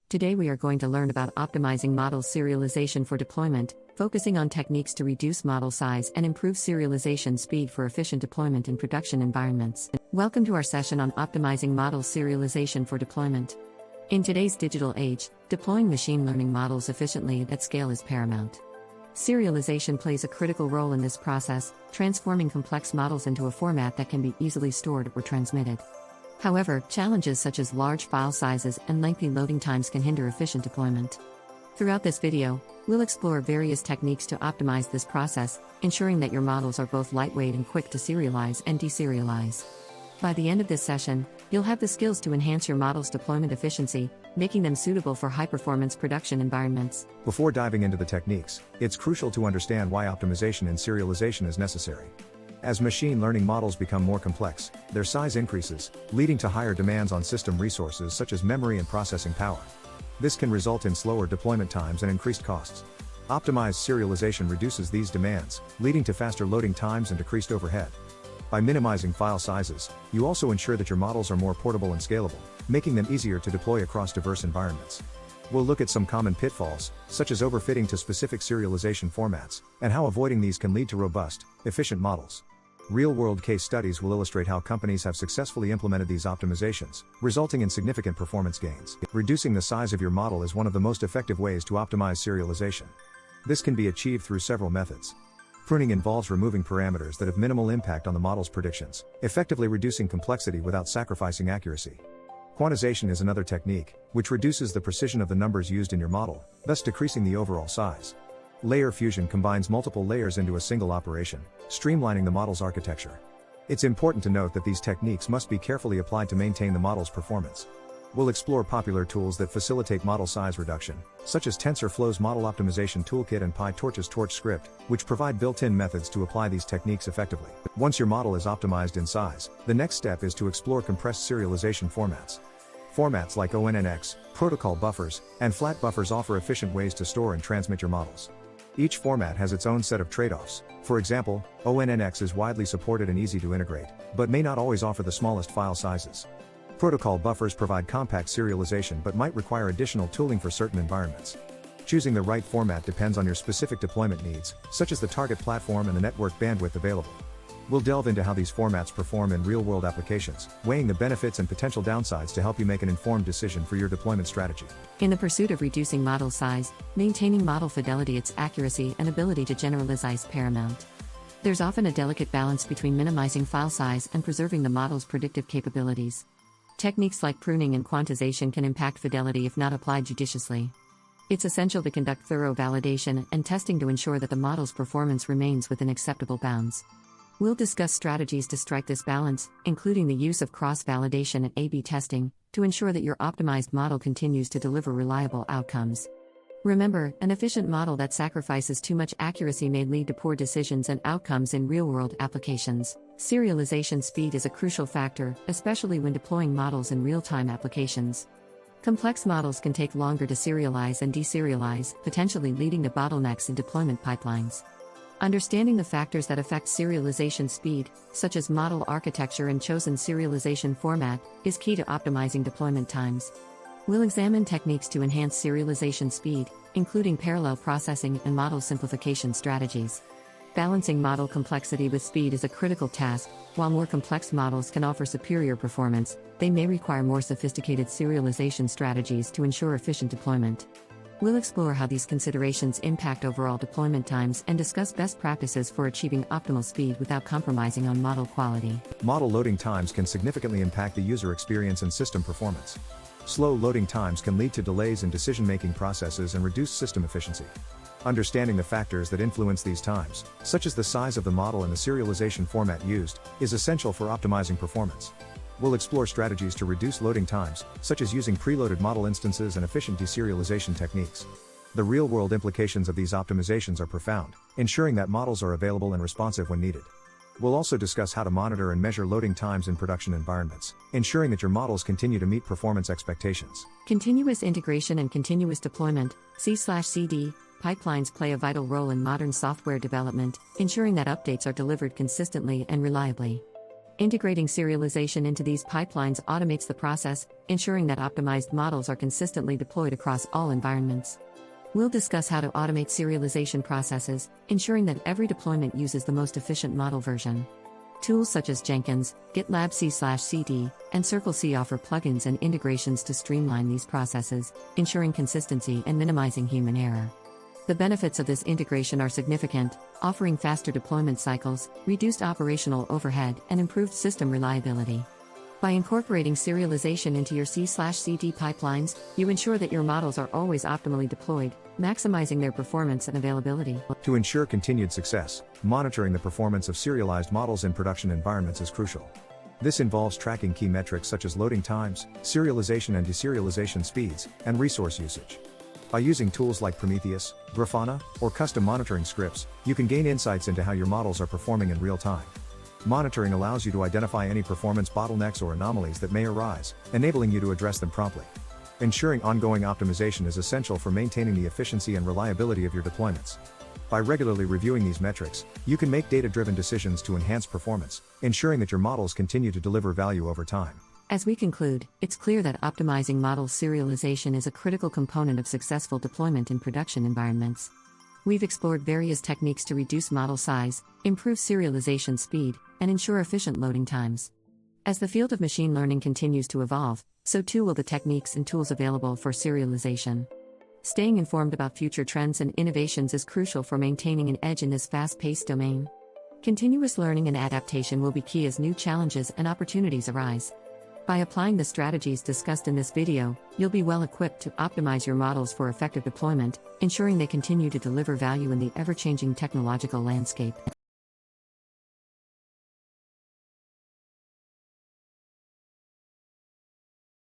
Today we are going to learn about optimizing model serialization for deployment, focusing on techniques to reduce model size and improve serialization speed for efficient deployment in production environments. Welcome to our session on optimizing model serialization for deployment. In today's digital age, deploying machine learning models efficiently at scale is paramount. Serialization plays a critical role in this process, transforming complex models into a format that can be easily stored or transmitted. However, challenges such as large file sizes and lengthy loading times can hinder efficient deployment. Throughout this video, we'll explore various techniques to optimize this process, ensuring that your models are both lightweight and quick to serialize and deserialize. By the end of this session, you'll have the skills to enhance your model's deployment efficiency, making them suitable for high-performance production environments. Before diving into the techniques, it's crucial to understand why optimization in serialization is necessary. As machine learning models become more complex, their size increases, leading to higher demands on system resources such as memory and processing power. This can result in slower deployment times and increased costs. Optimized serialization reduces these demands, leading to faster loading times and decreased overhead. By minimizing file sizes, you also ensure that your models are more portable and scalable, making them easier to deploy across diverse environments. We'll look at some common pitfalls, such as overfitting to specific serialization formats, and how avoiding these can lead to robust, efficient models. Real-world case studies will illustrate how companies have successfully implemented these optimizations, resulting in significant performance gains. Reducing the size of your model is one of the most effective ways to optimize serialization. This can be achieved through several methods. Pruning involves removing parameters that have minimal impact on the model's predictions, effectively reducing complexity without sacrificing accuracy. Quantization is another technique, which reduces the precision of the numbers used in your model, thus decreasing the overall size. Layer fusion combines multiple layers into a single operation, streamlining the model's architecture. It's important to note that these techniques must be carefully applied to maintain the model's performance. We'll explore popular tools that facilitate model size reduction, such as TensorFlow's Model Optimization Toolkit and PyTorch's Torch script, which provide built-in methods to apply these techniques effectively. Once your model is optimized in size, the next step is to explore compressed serialization formats. Formats like ONNX, protocol buffers, and flat buffers offer efficient ways to store and transmit your models. Each format has its own set of trade-offs. For example, ONNX is widely supported and easy to integrate, but may not always offer the smallest file sizes. Protocol buffers provide compact serialization but might require additional tooling for certain environments. Choosing the right format depends on your specific deployment needs, such as the target platform and the network bandwidth available. We'll delve into how these formats perform in real-world applications, weighing the benefits and potential downsides to help you make an informed decision for your deployment strategy. In the pursuit of reducing model size, maintaining model fidelity, its accuracy and ability to generalize is paramount. There's often a delicate balance between minimizing file size and preserving the model's predictive capabilities. Techniques like pruning and quantization can impact fidelity if not applied judiciously. It's essential to conduct thorough validation and testing to ensure that the model's performance remains within acceptable bounds. We'll discuss strategies to strike this balance, including the use of cross-validation and A/B testing, to ensure that your optimized model continues to deliver reliable outcomes. Remember, an efficient model that sacrifices too much accuracy may lead to poor decisions and outcomes in real-world applications. Serialization speed is a crucial factor, especially when deploying models in real-time applications. Complex models can take longer to serialize and deserialize, potentially leading to bottlenecks in deployment pipelines. Understanding the factors that affect serialization speed, such as model architecture and chosen serialization format, is key to optimizing deployment times. We'll examine techniques to enhance serialization speed, including parallel processing and model simplification strategies. Balancing model complexity with speed is a critical task. While more complex models can offer superior performance, they may require more sophisticated serialization strategies to ensure efficient deployment. We'll explore how these considerations impact overall deployment times and discuss best practices for achieving optimal speed without compromising on model quality. Model loading times can significantly impact the user experience and system performance. Slow loading times can lead to delays in decision-making processes and reduced system efficiency. Understanding the factors that influence these times, such as the size of the model and the serialization format used, is essential for optimizing performance. We'll explore strategies to reduce loading times, such as using preloaded model instances and efficient deserialization techniques. The real-world implications of these optimizations are profound, ensuring that models are available and responsive when needed. We'll also discuss how to monitor and measure loading times in production environments, ensuring that your models continue to meet performance expectations. Continuous integration and continuous deployment, C/CD, pipelines play a vital role in modern software development, ensuring that updates are delivered consistently and reliably. Integrating serialization into these pipelines automates the process, ensuring that optimized models are consistently deployed across all environments. We'll discuss how to automate serialization processes, ensuring that every deployment uses the most efficient model version. Tools such as Jenkins, GitLab C/CD, and CircleC offer plugins and integrations to streamline these processes, ensuring consistency and minimizing human error. The benefits of this integration are significant, offering faster deployment cycles, reduced operational overhead, and improved system reliability. By incorporating serialization into your C/CD pipelines, you ensure that your models are always optimally deployed, maximizing their performance and availability. To ensure continued success, monitoring the performance of serialized models in production environments is crucial. This involves tracking key metrics such as loading times, serialization and deserialization speeds, and resource usage. By using tools like Prometheus, Grafana, or custom monitoring scripts, you can gain insights into how your models are performing in real time. Monitoring allows you to identify any performance bottlenecks or anomalies that may arise, enabling you to address them promptly. Ensuring ongoing optimization is essential for maintaining the efficiency and reliability of your deployments. By regularly reviewing these metrics, you can make data-driven decisions to enhance performance, ensuring that your models continue to deliver value over time. As we conclude, it's clear that optimizing model serialization is a critical component of successful deployment in production environments. We've explored various techniques to reduce model size, improve serialization speed, and ensure efficient loading times. As the field of machine learning continues to evolve, so too will the techniques and tools available for serialization. Staying informed about future trends and innovations is crucial for maintaining an edge in this fast-paced domain. Continuous learning and adaptation will be key as new challenges and opportunities arise. By applying the strategies discussed in this video, you'll be well equipped to optimize your models for effective deployment, ensuring they continue to deliver value in the ever-changing technological landscape.